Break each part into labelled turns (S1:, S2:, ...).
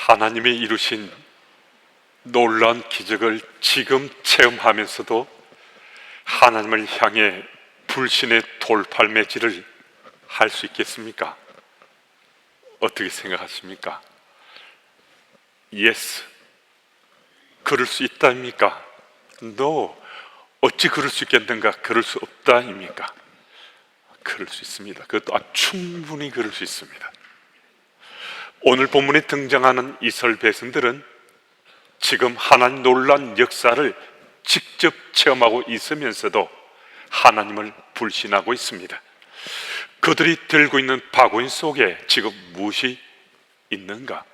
S1: 하나님이 이루신 놀라운 기적을 지금 체험하면서도 하나님을 향해 불신의 돌팔매질을 할 수 있겠습니까? 어떻게 생각하십니까? Yes, 그럴 수 있다입니까? No, 어찌 그럴 수 있겠는가? 그럴 수 없다입니까? 그럴 수 있습니다. 그것도 충분히 그럴 수 있습니다. 오늘 본문에 등장하는 이스라엘 백성들은 지금 하나님 놀라운 역사를 직접 체험하고 있으면서도 하나님을 불신하고 있습니다. 그들이 들고 있는 바구니 속에 지금 무엇이 있는가?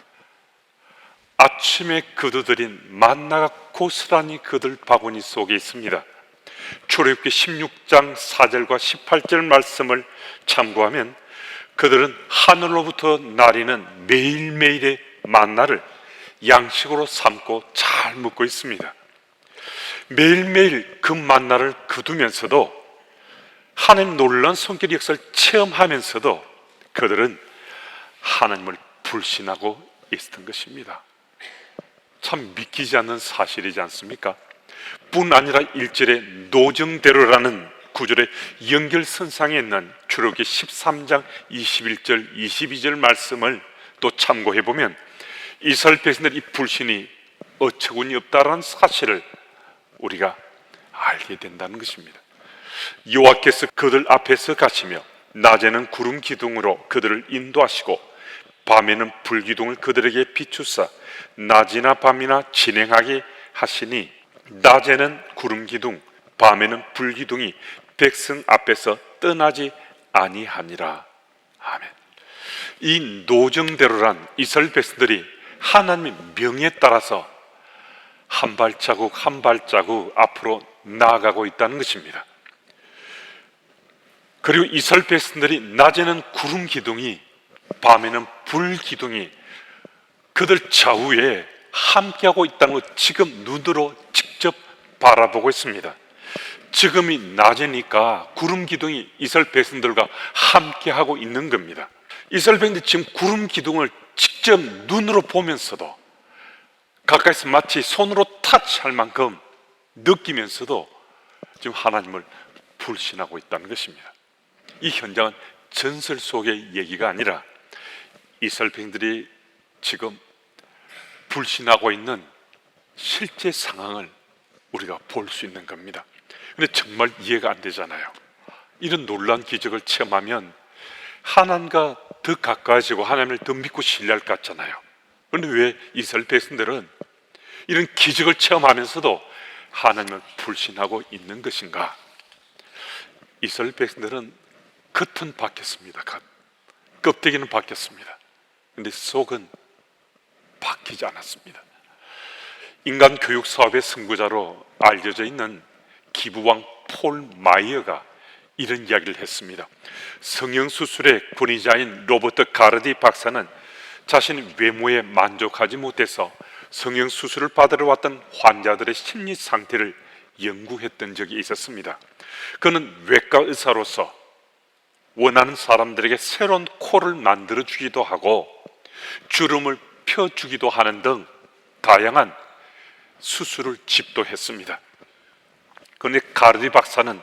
S1: 아침에 거두들인 만나가 고스란히 그들 바구니 속에 있습니다. 출애굽기 16장 4절과 18절 말씀을 참고하면 그들은 하늘로부터 나리는 매일매일의 만나를 양식으로 삼고 잘 먹고 있습니다. 매일매일 그 만나를 거두면서도 하나님 놀라운 손길 역사를 체험하면서도 그들은 하나님을 불신하고 있었던 것입니다. 참 믿기지 않는 사실이지 않습니까? 뿐 아니라 1절에 노정대로라는 구절의 연결선상에 있는 출애굽기 13장 21절 22절 말씀을 또 참고해보면 이스라엘 백성들의 이 불신이 어처구니 없다라는 사실을 우리가 알게 된다는 것입니다. 여호와께서 그들 앞에서 가시며 낮에는 구름 기둥으로 그들을 인도하시고 밤에는 불기둥을 그들에게 비추사 낮이나 밤이나 진행하게 하시니 낮에는 구름 기둥 밤에는 불기둥이 백성 앞에서 떠나지 아니하니라. 아멘. 이 노정대로란 이스라엘 백성들이 하나님의 명에 따라서 한 발자국 한 발자국 앞으로 나아가고 있다는 것입니다. 그리고 이스라엘 백성들이 낮에는 구름 기둥이 밤에는 불 기둥이 그들 좌우에 함께하고 있다는 것 지금 눈으로 직접 바라보고 있습니다. 지금이 낮이니까 구름 기둥이 이스라엘 백성들과 함께하고 있는 겁니다. 이스라엘 백성들이 지금 구름 기둥을 직접 눈으로 보면서도 가까이서 마치 손으로 터치할 만큼 느끼면서도 지금 하나님을 불신하고 있다는 것입니다. 이 현장은 전설 속의 얘기가 아니라 이스라엘 백성들이 지금 불신하고 있는 실제 상황을 우리가 볼 수 있는 겁니다. 근데 정말 이해가 안 되잖아요. 이런 놀라운 기적을 체험하면 하나님과 더 가까워지고 하나님을 더 믿고 신뢰할 것 같잖아요. 그런데 왜 이스라엘 백성들은 이런 기적을 체험하면서도 하나님을 불신하고 있는 것인가? 이스라엘 백성들은 겉은 바뀌었습니다. 껍데기는 바뀌었습니다. 그런데 속은 바뀌지 않았습니다. 인간 교육 사업의 선구자로 알려져 있는 기부왕 폴 마이어가 이런 이야기를 했습니다. 성형수술의 권위자인 로버트 가르디 박사는 자신의 외모에 만족하지 못해서 성형수술을 받으러 왔던 환자들의 심리 상태를 연구했던 적이 있었습니다. 그는 외과 의사로서 원하는 사람들에게 새로운 코를 만들어주기도 하고 주름을 펴주기도 하는 등 다양한 수술을 집도했습니다. 그런데 가르디 박사는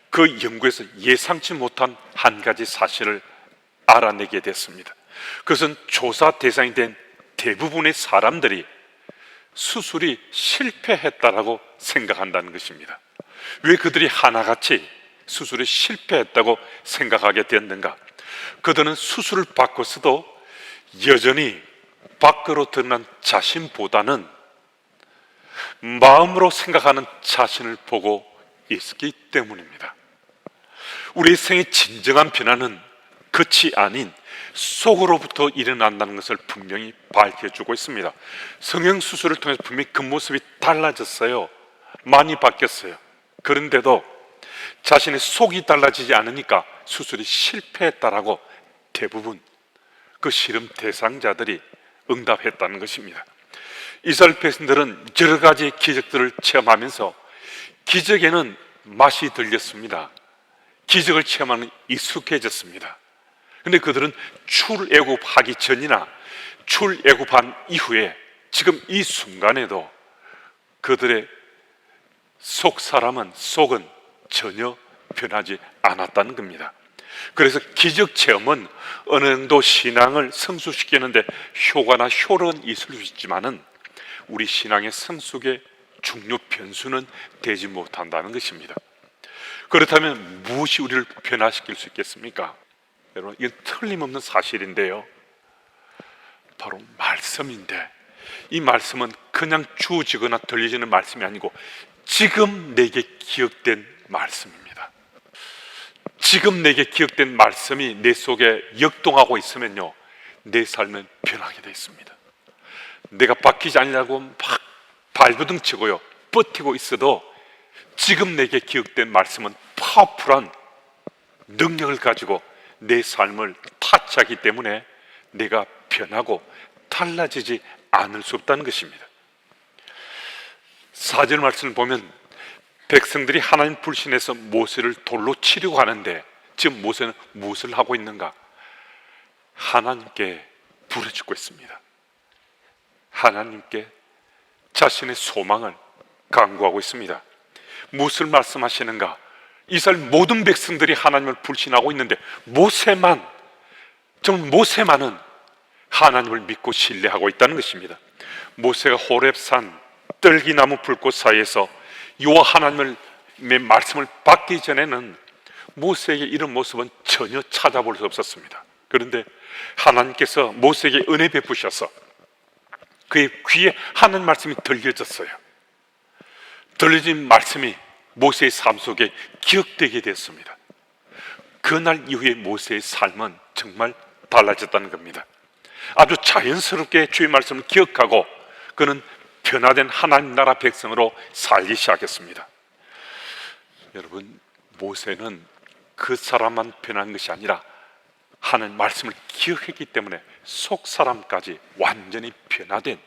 S1: 그 연구에서 예상치 못한 한 가지 사실을 알아내게 됐습니다. 그것은 조사 대상이 된 대부분의 사람들이 수술이 실패했다라고 생각한다는 것입니다. 왜 그들이 하나같이 수술이 실패했다고 생각하게 되었는가? 그들은 수술을 받고서도 여전히 밖으로 드러난 자신보다는 마음으로 생각하는 자신을 보고 있기 때문입니다. 우리의 생의 진정한 변화는 겉이 아닌 속으로부터 일어난다는 것을 분명히 밝혀주고 있습니다. 성형수술을 통해서 분명히 그 모습이 달라졌어요. 많이 바뀌었어요. 그런데도 자신의 속이 달라지지 않으니까 수술이 실패했다라고 대부분 그 실험 대상자들이 응답했다는 것입니다. 이스라엘 백성들은 여러 가지 기적들을 체험하면서 기적에는 맛이 들렸습니다. 기적을 체험하는 익숙해졌습니다. 그런데 그들은 출애굽하기 전이나 출애굽한 이후에 지금 이 순간에도 그들의 속은 전혀 변하지 않았다는 겁니다. 그래서 기적 체험은 어느 정도 신앙을 성숙시키는데 효과나 효력은 있을 수 있지만은 우리 신앙의 성숙의 중요 변수는 되지 못한다는 것입니다. 그렇다면 무엇이 우리를 변화시킬 수 있겠습니까? 여러분, 이건 틀림없는 사실인데요, 바로 말씀인데, 이 말씀은 그냥 주어지거나 들려지는 말씀이 아니고 지금 내게 기억된 말씀입니다. 지금 내게 기억된 말씀이 내 속에 역동하고 있으면요, 내 삶은 변하게 되어 있습니다. 내가 바뀌지 않으려고 막 발버둥 치고요 버티고 있어도 지금 내게 기억된 말씀은 파워풀한 능력을 가지고 내 삶을 타치하기 때문에 내가 변하고 달라지지 않을 수 없다는 것입니다. 4절 말씀을 보면 백성들이 하나님 불신해서 모세를 돌로 치려고 하는데 지금 모세는 무엇을 하고 있는가? 하나님께 부르짖고 있습니다. 하나님께 자신의 소망을 간구하고 있습니다. 무엇을 말씀하시는가? 이스라엘 모든 백성들이 하나님을 불신하고 있는데 정말 모세만은 하나님을 믿고 신뢰하고 있다는 것입니다. 모세가 호렙산 떨기나무 불꽃 사이에서 여호와 하나님의 말씀을 받기 전에는 모세에게 이런 모습은 전혀 찾아볼 수 없었습니다. 그런데 하나님께서 모세에게 은혜 베푸셔서 그의 귀에 하나님 말씀이 들려졌어요. 들려진 말씀이 모세의 삶 속에 기억되게 됐습니다. 그날 이후에 모세의 삶은 정말 달라졌다는 겁니다. 아주 자연스럽게 주의 말씀을 기억하고 그는 변화된 하나님 나라 백성으로 살기 시작했습니다. 여러분, 모세는 그 사람만 변한 것이 아니라 하나님 말씀을 기억했기 때문에 속 사람까지 완전히 변화된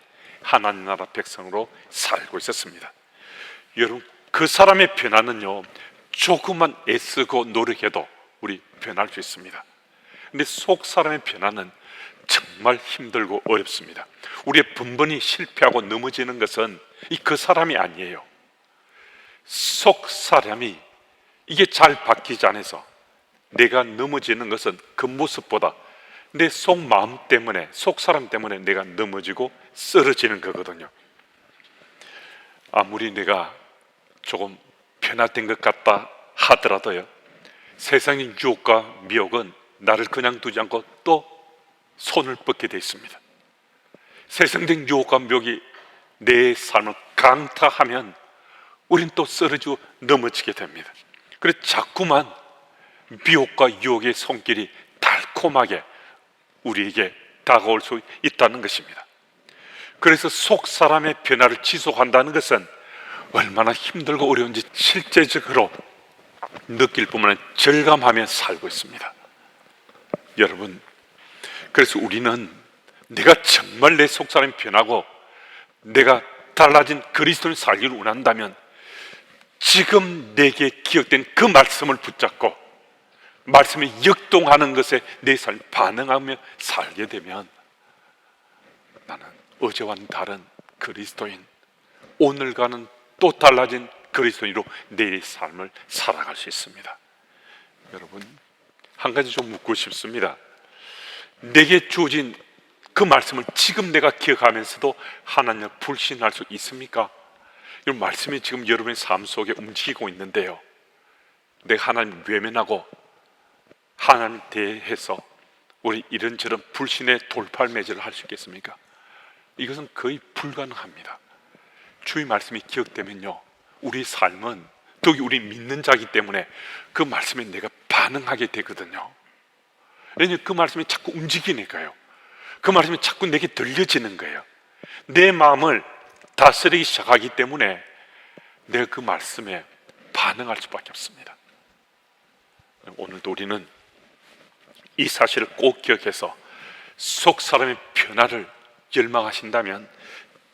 S1: 하나님 나라 백성으로 살고 있었습니다. 여러분, 그 사람의 변화는요, 조금만 애쓰고 노력해도 우리 변할 수 있습니다. 근데 속 사람의 변화는 정말 힘들고 어렵습니다. 우리의 번번이 실패하고 넘어지는 것은 그 사람이 아니에요. 속 사람이 이게 잘 바뀌지 않아서 내가 넘어지는 것은 그 모습보다 내 속 마음 때문에, 속 사람 때문에 내가 넘어지고 쓰러지는 거거든요. 아무리 내가 조금 변화된 것 같다 하더라도요, 세상의 유혹과 미혹은 나를 그냥 두지 않고 또 손을 뻗게 되어 있습니다. 세상적인 유혹과 미혹이 내 삶을 강타하면 우린 또 쓰러지고 넘어지게 됩니다. 그래서 자꾸만 미혹과 유혹의 손길이 달콤하게 우리에게 다가올 수 있다는 것입니다. 그래서 속 사람의 변화를 지속한다는 것은 얼마나 힘들고 어려운지 실제적으로 느낄 뿐만 아니라 절감하며 살고 있습니다. 여러분, 그래서 우리는 내가 정말 내 속 사람이 변하고 내가 달라진 그리스도인 살기를 원한다면 지금 내게 기억된 그 말씀을 붙잡고 말씀이 역동하는 것에 내 삶이 반응하며 살게 되면 나는 어제와는 다른 그리스도인, 오늘과는 또 달라진 그리스도인으로 내 삶을 살아갈 수 있습니다. 여러분, 한 가지 좀 묻고 싶습니다. 내게 주어진 그 말씀을 지금 내가 기억하면서도 하나님을 불신할 수 있습니까? 이 말씀이 지금 여러분의 삶 속에 움직이고 있는데요, 내가 하나님을 외면하고 하나님에 대해서 우리 이런저런 불신의 돌팔매질을 할 수 있겠습니까? 이것은 거의 불가능합니다. 주의 말씀이 기억되면요, 우리 삶은, 특히 우리 믿는 자이기 때문에 그 말씀에 내가 반응하게 되거든요. 왜냐하면 그 말씀이 자꾸 움직이니까요. 그 말씀이 자꾸 내게 들려지는 거예요. 내 마음을 다스리기 시작하기 때문에 내가 그 말씀에 반응할 수밖에 없습니다. 오늘도 우리는 이 사실을 꼭 기억해서 속 사람의 변화를 열망하신다면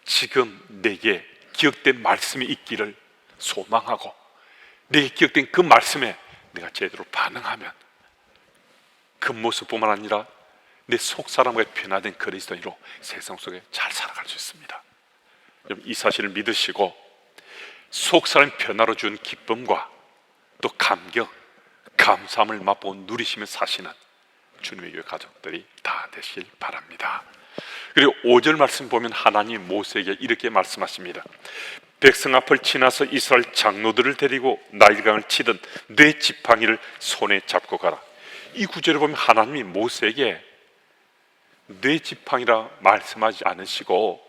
S1: 지금 내게 기억된 말씀이 있기를 소망하고 내게 기억된 그 말씀에 내가 제대로 반응하면 그 모습뿐만 아니라 내 속사람과 변화된 그리스도인으로 세상 속에 잘 살아갈 수 있습니다. 이 사실을 믿으시고 속사람 변화로 준 기쁨과 또 감격, 감사함을 맛보고 누리시며 사시는 주님의 교회 가족들이 다 되실 바랍니다. 그리고 5절 말씀 보면 하나님 모세에게 이렇게 말씀하십니다. 백성 앞을 지나서 이스라엘 장로들을 데리고 나일강을 치던 네 지팡이를 손에 잡고 가라. 이 구절을 보면 하나님이 모세에게 네 지팡이라 말씀하지 않으시고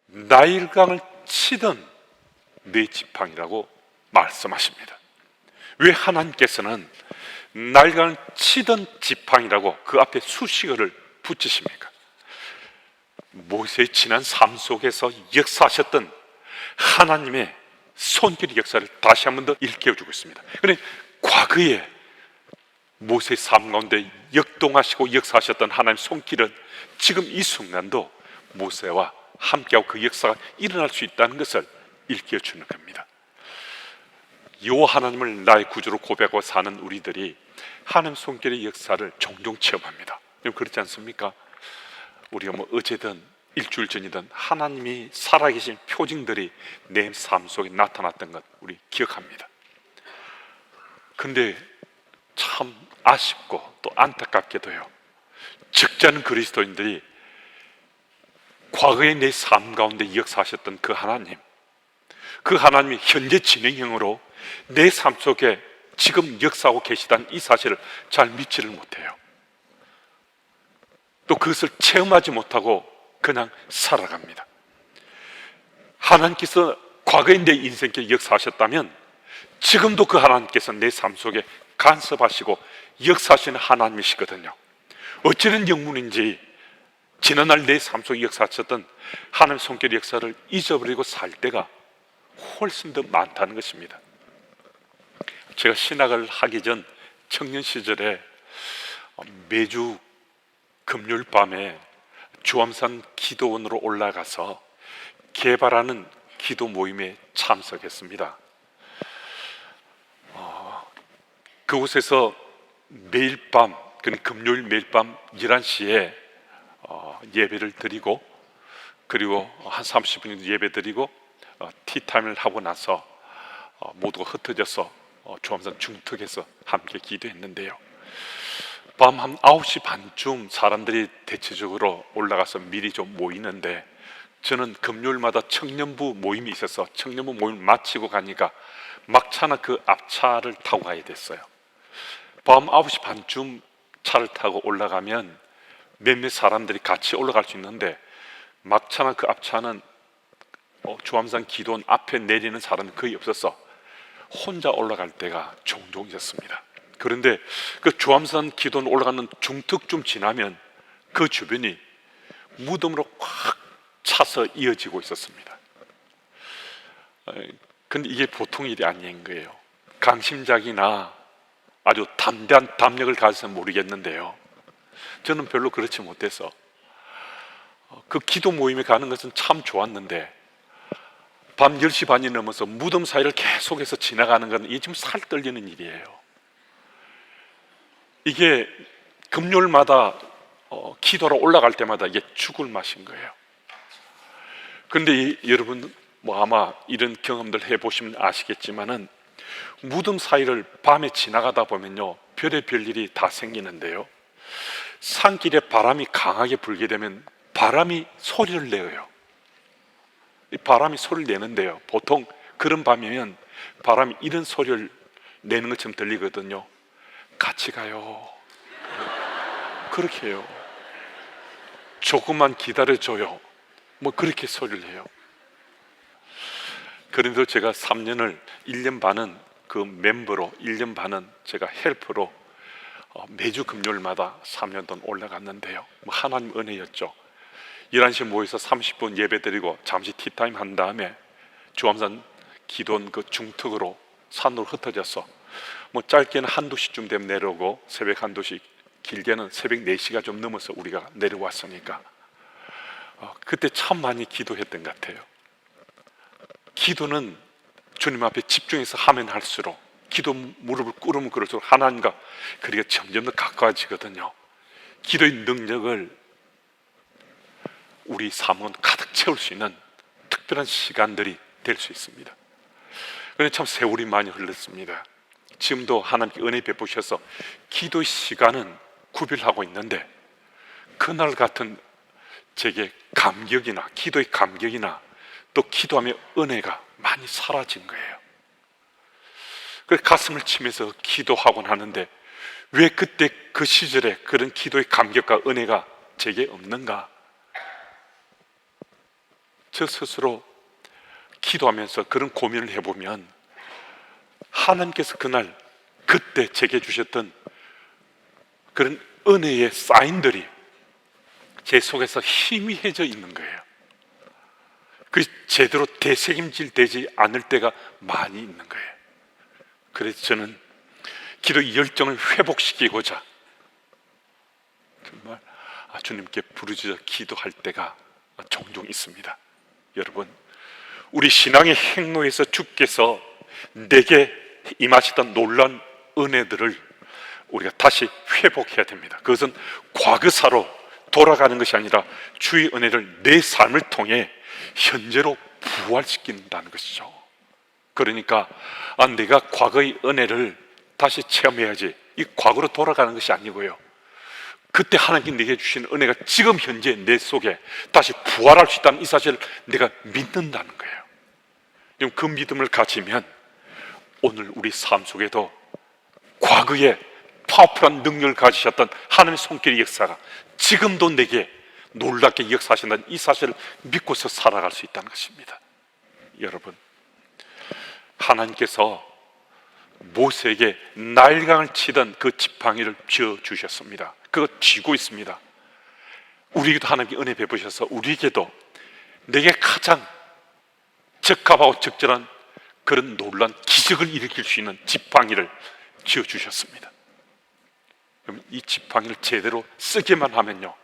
S1: 나일강을 치던 네 지팡이라고 말씀하십니다. 왜 하나님께서는 나일강을 치던 지팡이라고 그 앞에 수식어를 붙이십니까? 모세의 지난 삶 속에서 역사하셨던 하나님의 손길의 역사를 다시 한 번 더 일깨워주고 있습니다. 그런데 과거에 모세의 삶 가운데 역동하시고 역사하셨던 하나님의 손길은 지금 이 순간도 모세와 함께하고 그 역사가 일어날 수 있다는 것을 일깨워주는 겁니다. 이 하나님을 나의 구주로 고백하고 사는 우리들이 하나님 손길의 역사를 종종 체험합니다. 그렇지 않습니까? 우리가 어제든 일주일 전이든 하나님이 살아계신 표징들이 내 삶 속에 나타났던 것 우리 기억합니다. 근데 참 아쉽고 또 안타깝게도요, 적지 않은 그리스도인들이 과거의 내 삶 가운데 역사하셨던 그 하나님이 현재 진행형으로 내 삶 속에 지금 역사하고 계시다는 이 사실을 잘 믿지를 못해요. 또 그것을 체험하지 못하고 그냥 살아갑니다. 하나님께서 과거의 내 인생에 역사하셨다면 지금도 그 하나님께서 내 삶 속에 간섭하시고 역사하시는 하나님이시거든요. 어찌된 영문인지 지난날 내 삶 속에 역사하셨던 하나님의 손길의 역사를 잊어버리고 살 때가 훨씬 더 많다는 것입니다. 제가 신학을 하기 전 청년 시절에 매주 금요일 밤에 주암산 기도원으로 올라가서 개발하는 기도 모임에 참석했습니다. 그곳에서 매일 밤, 금요일 매일 밤 11시에 예배를 드리고, 그리고 한 30분 정도 예배 드리고 티타임을 하고 나서 모두가 흩어져서 주암산 중턱에서 함께 기도했는데요, 밤 한 9시 반쯤 사람들이 대체적으로 올라가서 미리 좀 모이는데, 저는 금요일마다 청년부 모임이 있어서 청년부 모임을 마치고 가니까 막차나 그 앞차를 타고 가야 됐어요. 밤 9시 반쯤 차를 타고 올라가면 몇몇 사람들이 같이 올라갈 수 있는데, 막차나 그 앞차는 주암산 기도원 앞에 내리는 사람이 거의 없어서 혼자 올라갈 때가 종종 있었습니다. 그런데 그 주암산 기도원 올라가는 중턱쯤 지나면 그 주변이 무덤으로 꽉 차서 이어지고 있었습니다. 근데 이게 보통 일이 아닌 거예요. 강심장이나 아주 담대한 담력을 가져서 모르겠는데요, 저는 별로 그렇지 못해서 그 기도 모임에 가는 것은 참 좋았는데, 밤 10시 반이 넘어서 무덤 사이를 계속해서 지나가는 건 이게 지금 살 떨리는 일이에요. 이게 금요일마다 기도하러 올라갈 때마다 이게 죽을 맛인 거예요. 그런데 여러분 아마 이런 경험들 해보시면 아시겠지만은 무덤 사이를 밤에 지나가다 보면요, 별의별 일이 다 생기는데요, 산길에 바람이 강하게 불게 되면 바람이 소리를 내요. 이 바람이 소리를 내는데요, 보통 그런 밤이면 바람이 이런 소리를 내는 것처럼 들리거든요. 같이 가요. 그렇게 해요. 조금만 기다려줘요. 그렇게 소리를 해요. 그런데 제가 1년 반은 그 멤버로, 1년 반은 제가 헬퍼로 매주 금요일마다 3년 동안 올라갔는데요, 하나님 은혜였죠. 11시에 모여서 30분 예배 드리고 잠시 티타임 한 다음에 주암산 기도원 그 중턱으로 산으로 흩어져서 짧게는 1~2시쯤 되면 내려오고, 새벽 1~2시, 길게는 새벽 4시가 좀 넘어서 우리가 내려왔으니까 그때 참 많이 기도했던 것 같아요. 기도는 주님 앞에 집중해서 하면 할수록, 기도 무릎을 꿇으면 그럴수록 하나님과 그리가 점점 더 가까워지거든요. 기도의 능력을 우리 삶은 가득 채울 수 있는 특별한 시간들이 될 수 있습니다. 그런데 참 세월이 많이 흘렀습니다. 지금도 하나님께 은혜 베푸셔서 기도의 시간은 구별하고 있는데, 그날 같은 제게 감격이나 기도의 감격이나 또 기도하며 은혜가 많이 사라진 거예요. 그래서 가슴을 치면서 기도하곤 하는데, 왜 그때 그 시절에 그런 기도의 감격과 은혜가 제게 없는가? 저 스스로 기도하면서 그런 고민을 해보면, 하나님께서 그날 그때 제게 주셨던 그런 은혜의 사인들이 제 속에서 희미해져 있는 거예요. 그래서 제대로 되새김질 되지 않을 때가 많이 있는 거예요. 그래서 저는 기도의 열정을 회복시키고자 정말 주님께 부르짖어 기도할 때가 종종 있습니다. 여러분, 우리 신앙의 행로에서 주께서 내게 임하시던 놀라운 은혜들을 우리가 다시 회복해야 됩니다. 그것은 과거사로 돌아가는 것이 아니라 주의 은혜를 내 삶을 통해 현재로 부활시킨다는 것이죠. 그러니까 내가 과거의 은혜를 다시 체험해야지, 이 과거로 돌아가는 것이 아니고요, 그때 하나님께 내게 주신 은혜가 지금 현재 내 속에 다시 부활할 수 있다는 이 사실을 내가 믿는다는 거예요. 그 믿음을 가지면 오늘 우리 삶 속에도 과거에 파워풀한 능력을 가지셨던 하나님의 손길의 역사가 지금도 내게 놀랍게 역사하신다는 이 사실을 믿고서 살아갈 수 있다는 것입니다. 여러분, 하나님께서 모세에게 나일강을 치던 그 지팡이를 쥐어주셨습니다. 그거 쥐고 있습니다. 우리에게도 하나님께 은혜 베푸셔서 우리에게도 내게 가장 적합하고 적절한 그런 놀라운 기적을 일으킬 수 있는 지팡이를 쥐어주셨습니다. 그럼 이 지팡이를 제대로 쓰기만 하면요,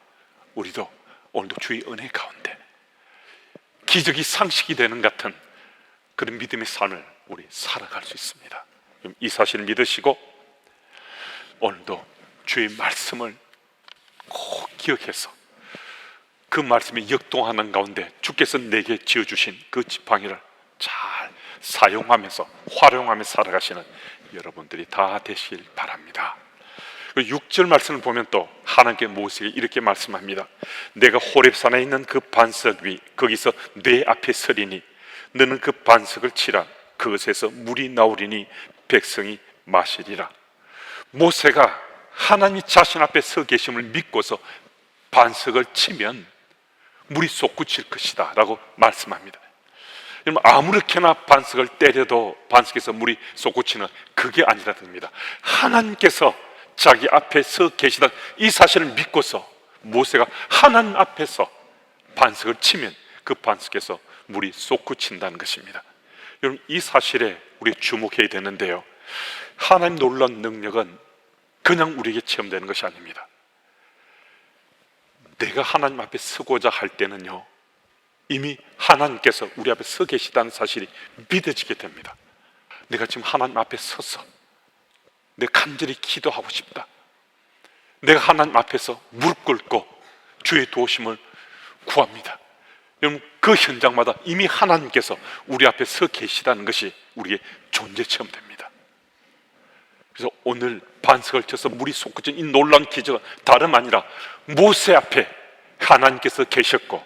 S1: 우리도 오늘도 주의 은혜 가운데 기적이 상식이 되는 같은 그런 믿음의 삶을 우리 살아갈 수 있습니다. 이 사실을 믿으시고 오늘도 주의 말씀을 꼭 기억해서 그 말씀에 역동하는 가운데 주께서 내게 지어주신 그 지팡이를 잘 사용하면서 활용하며 살아가시는 여러분들이 다 되시길 바랍니다. 6절 말씀을 보면 또 하나님께 모세에게 이렇게 말씀합니다. 내가 호렙산에 있는 그 반석 위 거기서 내 앞에 서리니 너는 그 반석을 치라. 그것에서 물이 나오리니 백성이 마시리라. 모세가 하나님 자신 앞에 서 계심을 믿고서 반석을 치면 물이 솟구칠 것이다 라고 말씀합니다. 여러분, 아무렇게나 반석을 때려도 반석에서 물이 솟구치는 그게 아니라 됩니다. 하나님께서 자기 앞에 서 계시다 이 사실을 믿고서 모세가 하나님 앞에서 반석을 치면 그 반석에서 물이 솟구친다는 것입니다. 여러분, 이 사실에 우리 주목해야 되는데요, 하나님 놀라운 능력은 그냥 우리에게 체험되는 것이 아닙니다. 내가 하나님 앞에 서고자 할 때는요, 이미 하나님께서 우리 앞에 서 계시다는 사실이 믿어지게 됩니다. 내가 지금 하나님 앞에 서서 내가 간절히 기도하고 싶다, 내가 하나님 앞에서 무릎 꿇고 주의 도우심을 구합니다. 여러분, 그 현장마다 이미 하나님께서 우리 앞에 서 계시다는 것이 우리의 존재 체험됩니다. 그래서 오늘 반석을 쳐서 물이 솟구친 이 놀라운 기적은 다름 아니라 모세 앞에 하나님께서 계셨고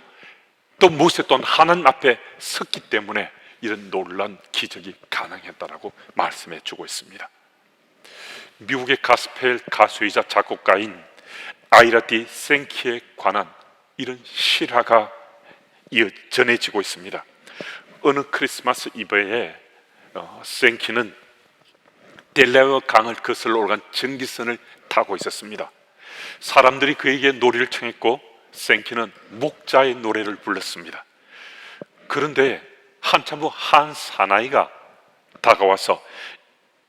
S1: 또 모세 또한 하나님 앞에 섰기 때문에 이런 놀라운 기적이 가능했다라고 말씀해 주고 있습니다. 미국의 가스펠 가수이자 작곡가인 아이라티 생키에 관한 이런 실화가 전해지고 있습니다. 어느 크리스마스 이브에 생키는 델라웨어 강을 거슬러 올라간 전기선을 타고 있었습니다. 사람들이 그에게 노래를 청했고 생키는 목자의 노래를 불렀습니다. 그런데 한참 후 한 사나이가 다가와서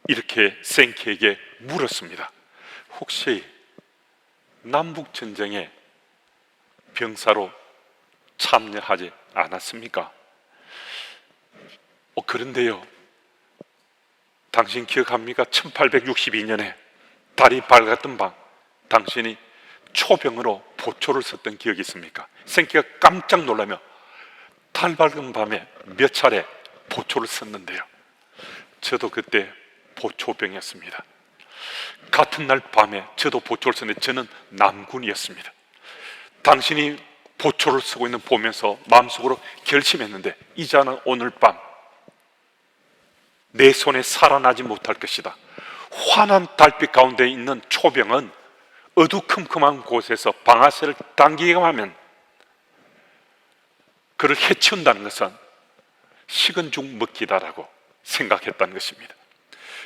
S1: 이렇게 생키에게 물었습니다. 혹시 남북전쟁에 병사로 참여하지 않았습니까? 그런데요, 당신 기억합니까? 1862년에 달이 밝았던 밤 당신이 초병으로 보초를 썼던 기억이 있습니까? 생기가 깜짝 놀라며 달 밝은 밤에 몇 차례 보초를 썼는데요, 저도 그때 보초병이었습니다. 같은 날 밤에 저도 보초를 썼는데 저는 남군이었습니다. 당신이 보초를 쓰고 있는 보면서 마음속으로 결심했는데, 이자는 오늘 밤 내 손에 살아나지 못할 것이다. 환한 달빛 가운데 있는 초병은 어두컴컴한 곳에서 방아쇠를 당기기만 하면 그를 해치운다는 것은 식은 죽 먹기다라고 생각했다는 것입니다.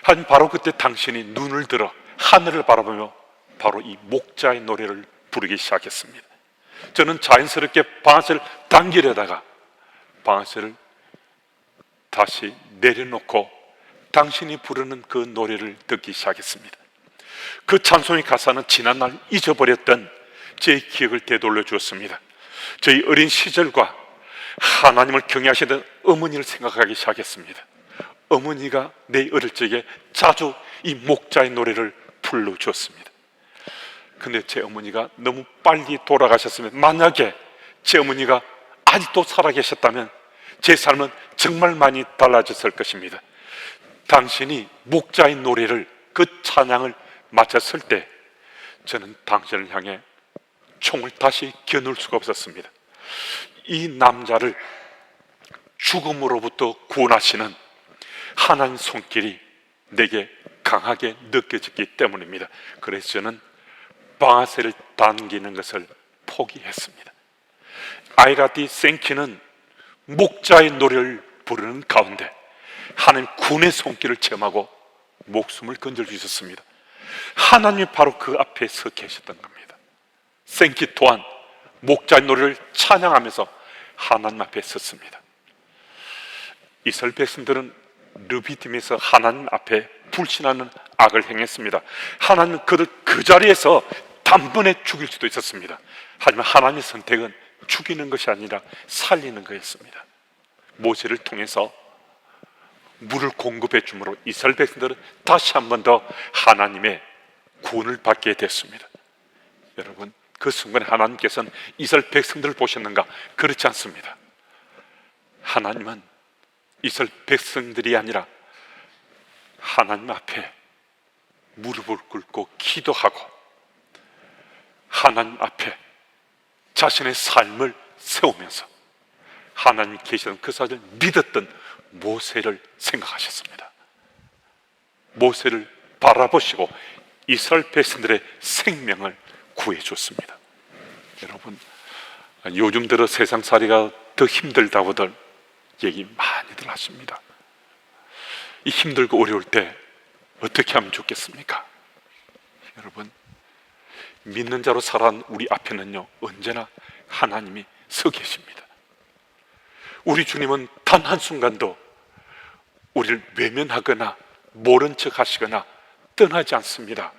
S1: 하지만 바로 그때 당신이 눈을 들어 하늘을 바라보며 바로 이 목자의 노래를 부르기 시작했습니다. 저는 자연스럽게 방아쇠를 당기려다가 방아쇠를 다시 내려놓고 당신이 부르는 그 노래를 듣기 시작했습니다. 그 찬송의 가사는 지난날 잊어버렸던 제 기억을 되돌려 주었습니다. 저희 어린 시절과 하나님을 경외하시던 어머니를 생각하기 시작했습니다. 어머니가 내 어릴 적에 자주 이 목자의 노래를 불러주었습니다. 근데 제 어머니가 너무 빨리 돌아가셨으면, 만약에 제 어머니가 아직도 살아계셨다면 제 삶은 정말 많이 달라졌을 것입니다. 당신이 목자의 노래를, 그 찬양을 마쳤을 때 저는 당신을 향해 총을 다시 겨눌 수가 없었습니다. 이 남자를 죽음으로부터 구원하시는 하나님 손길이 내게 강하게 느껴졌기 때문입니다. 그래서 저는 방아쇠를 당기는 것을 포기했습니다. 아이라디 생키는 목자의 노래를 부르는 가운데 하나님 군의 손길을 체험하고 목숨을 건져주셨습니다. 하나님이 바로 그 앞에 서 계셨던 겁니다. 생키 또한 목자의 노래를 찬양하면서 하나님 앞에 섰습니다. 이스라엘 백성들은 르비딤에서 하나님 앞에 불신하는 악을 행했습니다. 하나님은 그들 그 자리에서 단번에 죽일 수도 있었습니다. 하지만 하나님의 선택은 죽이는 것이 아니라 살리는 거였습니다. 모세를 통해서 물을 공급해 주므로 이스라엘 백성들은 다시 한 번 더 하나님의 구원을 받게 됐습니다. 여러분, 그 순간 하나님께서는 이스라엘 백성들을 보셨는가? 그렇지 않습니다. 하나님은 이스라엘 백성들이 아니라 하나님 앞에 무릎을 꿇고 기도하고 하나님 앞에 자신의 삶을 세우면서 하나님이 계시던 그 사실을 믿었던 모세를 생각하셨습니다. 모세를 바라보시고 이스라엘 백성들의 생명을 구해줬습니다. 여러분, 요즘 들어 세상살이가 더 힘들다고들 얘기 많이들 하십니다. 이 힘들고 어려울 때 어떻게 하면 좋겠습니까? 여러분, 믿는 자로 살아온 우리 앞에는요, 언제나 하나님이 서 계십니다. 우리 주님은 단 한순간도 우리를 외면하거나 모른 척 하시거나 떠나지 않습니다.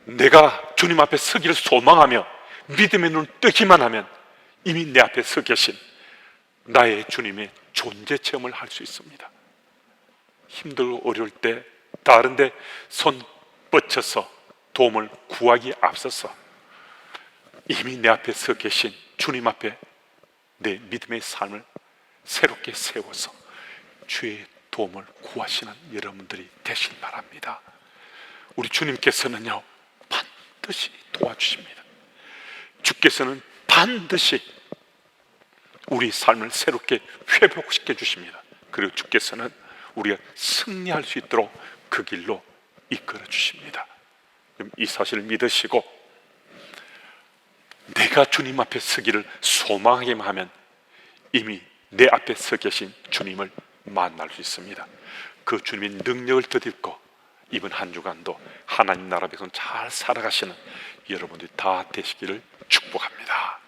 S1: 내가 주님 앞에 서기를 소망하며 믿음의 눈을 뜨기만 하면 이미 내 앞에 서 계신 나의 주님의 존재 체험을 할 수 있습니다. 힘들고 어려울 때 다른 데 손 뻗쳐서 도움을 구하기 앞서서 이미 내 앞에 서 계신 주님 앞에 내 믿음의 삶을 새롭게 세워서 주의 도움을 구하시는 여러분들이 되시길 바랍니다. 우리 주님께서는요, 반드시 도와주십니다. 주께서는 반드시 우리 삶을 새롭게 회복시켜 주십니다. 그리고 주께서는 우리가 승리할 수 있도록 그 길로 이끌어 주십니다. 이 사실을 믿으시고 내가 주님 앞에 서기를 소망하기만 하면 이미 내 앞에 서 계신 주님을 만날 수 있습니다. 그 주님의 능력을 덧입고 이번 한 주간도 하나님 나라 백성 잘 살아가시는 여러분들이 다 되시기를 축복합니다.